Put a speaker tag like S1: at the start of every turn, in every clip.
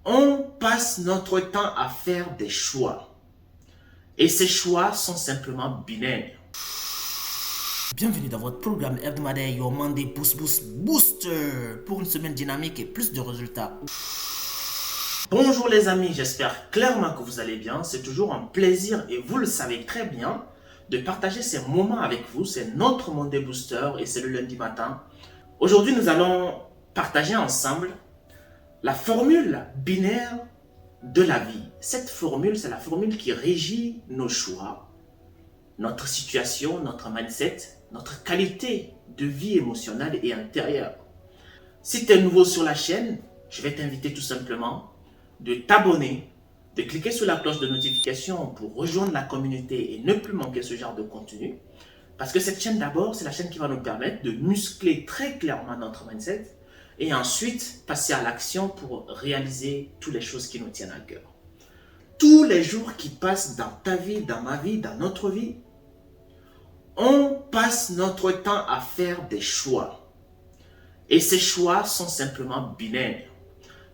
S1: On passe notre temps à faire des choix. Et ces choix sont simplement binaires.
S2: Bienvenue dans votre programme hebdomadaire Your Monday Boost Boost Booster pour une semaine dynamique et plus de résultats.
S1: Bonjour les amis, j'espère clairement que vous allez bien. C'est toujours un plaisir et vous le savez très bien de partager ces moments avec vous. C'est notre Monday Booster et c'est le lundi matin. Aujourd'hui, nous allons partager ensemble la formule binaire de la vie. Cette formule, c'est la formule qui régit nos choix, notre situation, notre mindset, notre qualité de vie émotionnelle et intérieure. Si tu es nouveau sur la chaîne, je vais t'inviter tout simplement de t'abonner, de cliquer sur la cloche de notification pour rejoindre la communauté et ne plus manquer ce genre de contenu. Parce que cette chaîne d'abord, c'est la chaîne qui va nous permettre de muscler très clairement notre mindset et ensuite passer à l'action pour réaliser toutes les choses qui nous tiennent à cœur. Tous les jours qui passent dans ta vie, dans ma vie, dans notre vie, on passe notre temps à faire des choix. Et ces choix sont simplement binaires.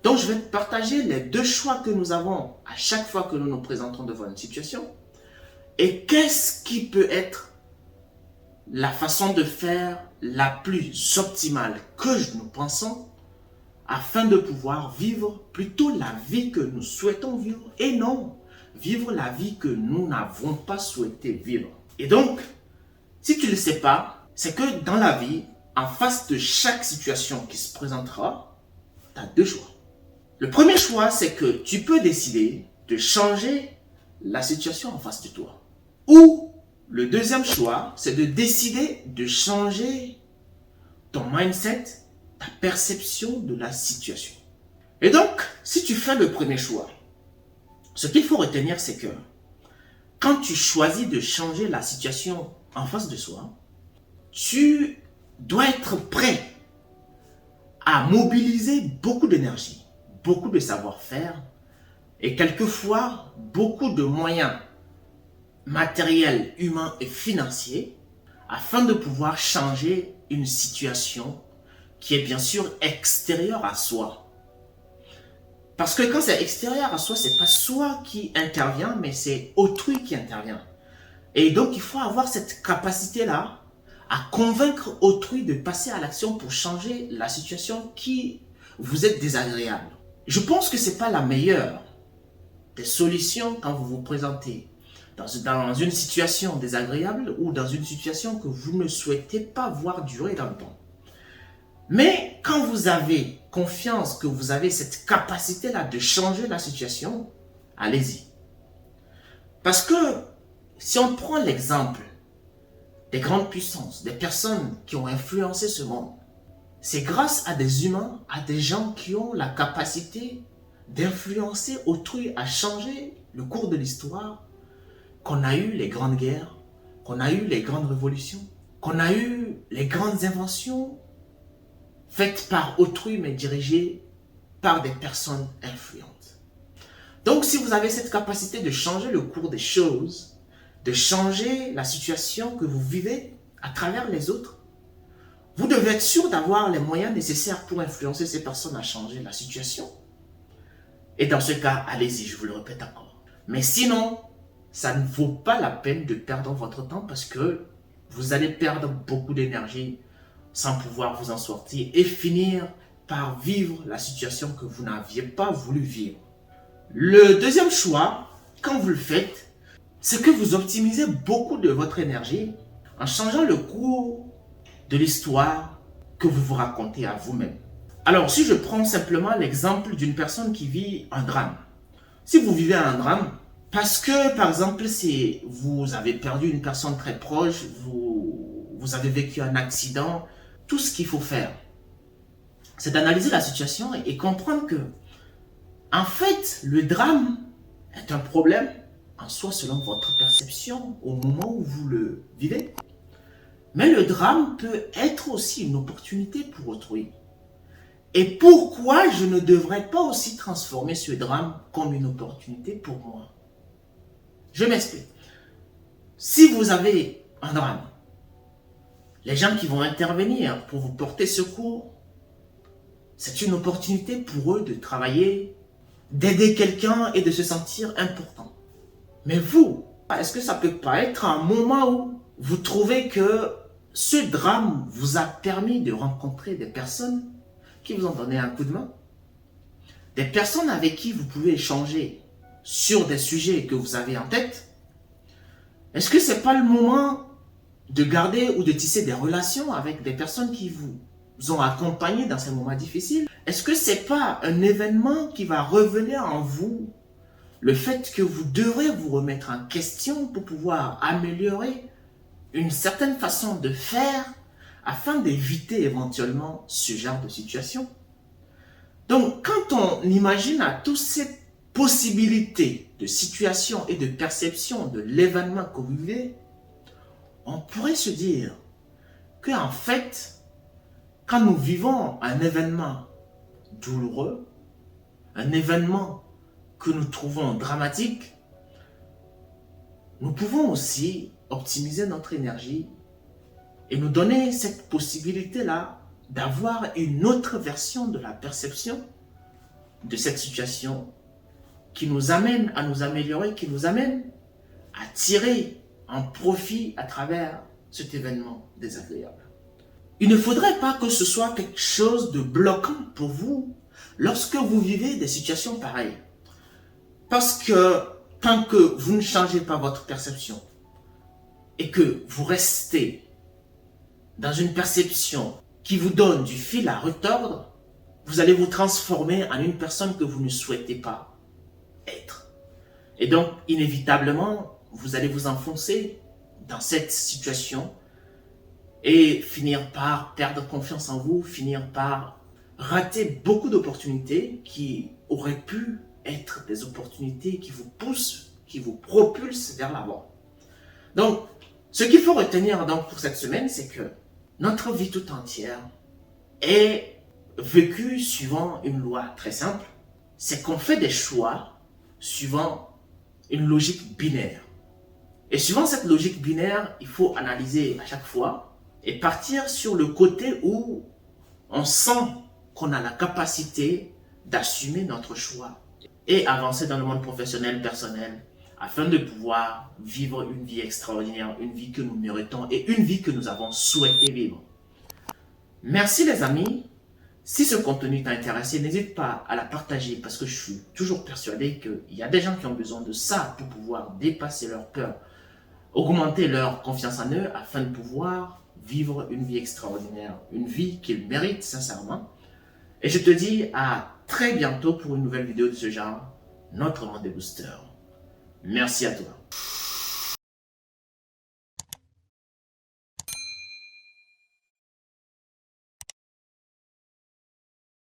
S1: Donc, je vais te partager les deux choix que nous avons à chaque fois que nous nous présentons devant une situation. Et qu'est-ce qui peut être la façon de faire la plus optimale que nous pensons afin de pouvoir vivre plutôt la vie que nous souhaitons vivre et non vivre la vie que nous n'avons pas souhaité vivre. Et donc, si tu ne le sais pas, c'est que dans la vie, en face de chaque situation qui se présentera, tu as deux choix. Le premier choix, c'est que tu peux décider de changer la situation en face de toi. Ou le deuxième choix, c'est de décider de changer ton mindset, ta perception de la situation. Et donc, si tu fais le premier choix, ce qu'il faut retenir, c'est que quand tu choisis de changer la situation en face de soi, tu dois être prêt à mobiliser beaucoup d'énergie, beaucoup de savoir-faire et quelquefois beaucoup de moyens matériels, humains et financiers afin de pouvoir changer une situation qui est bien sûr extérieure à soi. Parce que quand c'est extérieur à soi, c'est pas soi qui intervient, mais c'est autrui qui intervient. Et donc, il faut avoir cette capacité-là à convaincre autrui de passer à l'action pour changer la situation qui vous est désagréable. Je pense que ce n'est pas la meilleure des solutions quand vous vous présentez dans une situation désagréable ou dans une situation que vous ne souhaitez pas voir durer dans le temps. Mais quand vous avez confiance que vous avez cette capacité-là de changer la situation, allez-y. Parce que si on prend l'exemple des grandes puissances, des personnes qui ont influencé ce monde, c'est grâce à des humains, à des gens qui ont la capacité d'influencer autrui à changer le cours de l'histoire qu'on a eu les grandes guerres, qu'on a eu les grandes révolutions, qu'on a eu les grandes inventions faites par autrui mais dirigées par des personnes influentes. Donc si vous avez cette capacité de changer le cours des choses, de changer la situation que vous vivez à travers les autres, vous devez être sûr d'avoir les moyens nécessaires pour influencer ces personnes à changer la situation. Et dans ce cas, allez-y, je vous le répète encore. Mais sinon, ça ne vaut pas la peine de perdre votre temps parce que vous allez perdre beaucoup d'énergie sans pouvoir vous en sortir et finir par vivre la situation que vous n'aviez pas voulu vivre. Le deuxième choix, quand vous le faites, c'est que vous optimisez beaucoup de votre énergie en changeant le cours de l'histoire que vous vous racontez à vous-même. Alors, si je prends simplement l'exemple d'une personne qui vit un drame. Si vous vivez un drame, parce que, par exemple, si vous avez perdu une personne très proche, vous avez vécu un accident, tout ce qu'il faut faire, c'est d'analyser la situation et comprendre que, en fait, le drame est un problème en soi selon votre perception au moment où vous le vivez. Mais le drame peut être aussi une opportunité pour autrui. Et pourquoi je ne devrais pas aussi transformer ce drame comme une opportunité pour moi? Je m'explique. Si vous avez un drame, les gens qui vont intervenir pour vous porter secours, c'est une opportunité pour eux de travailler d'aider quelqu'un et de se sentir important. Mais vous, est-ce que ça peut pas être un moment où vous trouvez que ce drame vous a permis de rencontrer des personnes qui vous ont donné un coup de main? Des personnes avec qui vous pouvez échanger sur des sujets que vous avez en tête? Est-ce que c'est pas le moment de garder ou de tisser des relations avec des personnes qui vous ont accompagné dans ces moments difficiles? Est-ce que c'est pas un événement qui va revenir en vous le fait que vous devrez vous remettre en question pour pouvoir améliorer une certaine façon de faire afin d'éviter éventuellement ce genre de situation? Donc, quand on imagine à toutes ces possibilités de situation et de perception de l'événement que vous vivez, on pourrait se dire que en fait, quand nous vivons un événement douloureux, un événement que nous trouvons dramatique, nous pouvons aussi optimiser notre énergie et nous donner cette possibilité-là d'avoir une autre version de la perception de cette situation qui nous amène à nous améliorer, qui nous amène à tirer un profit à travers cet événement désagréable. Il ne faudrait pas que ce soit quelque chose de bloquant pour vous lorsque vous vivez des situations pareilles. Parce que tant que vous ne changez pas votre perception et que vous restez dans une perception qui vous donne du fil à retordre, vous allez vous transformer en une personne que vous ne souhaitez pas être. Et donc, inévitablement, vous allez vous enfoncer dans cette situation et finir par perdre confiance en vous, finir par rater beaucoup d'opportunités qui auraient pu être des opportunités qui vous poussent, qui vous propulsent vers l'avant. Donc, ce qu'il faut retenir donc pour cette semaine, c'est que notre vie tout entière est vécue suivant une loi très simple. C'est qu'on fait des choix suivant une logique binaire. Et suivant cette logique binaire, il faut analyser à chaque fois et partir sur le côté où on sent qu'on a la capacité d'assumer notre choix et avancer dans le monde professionnel, personnel, afin de pouvoir vivre une vie extraordinaire, une vie que nous méritons et une vie que nous avons souhaité vivre. Merci les amis. Si ce contenu t'a intéressé, n'hésite pas à la partager parce que je suis toujours persuadé qu'il y a des gens qui ont besoin de ça pour pouvoir dépasser leur peur, augmenter leur confiance en eux afin de pouvoir vivre une vie extraordinaire, une vie qu'ils méritent sincèrement. Et je te dis à très bientôt pour une nouvelle vidéo de ce genre, notre Monday Booster. Merci à toi.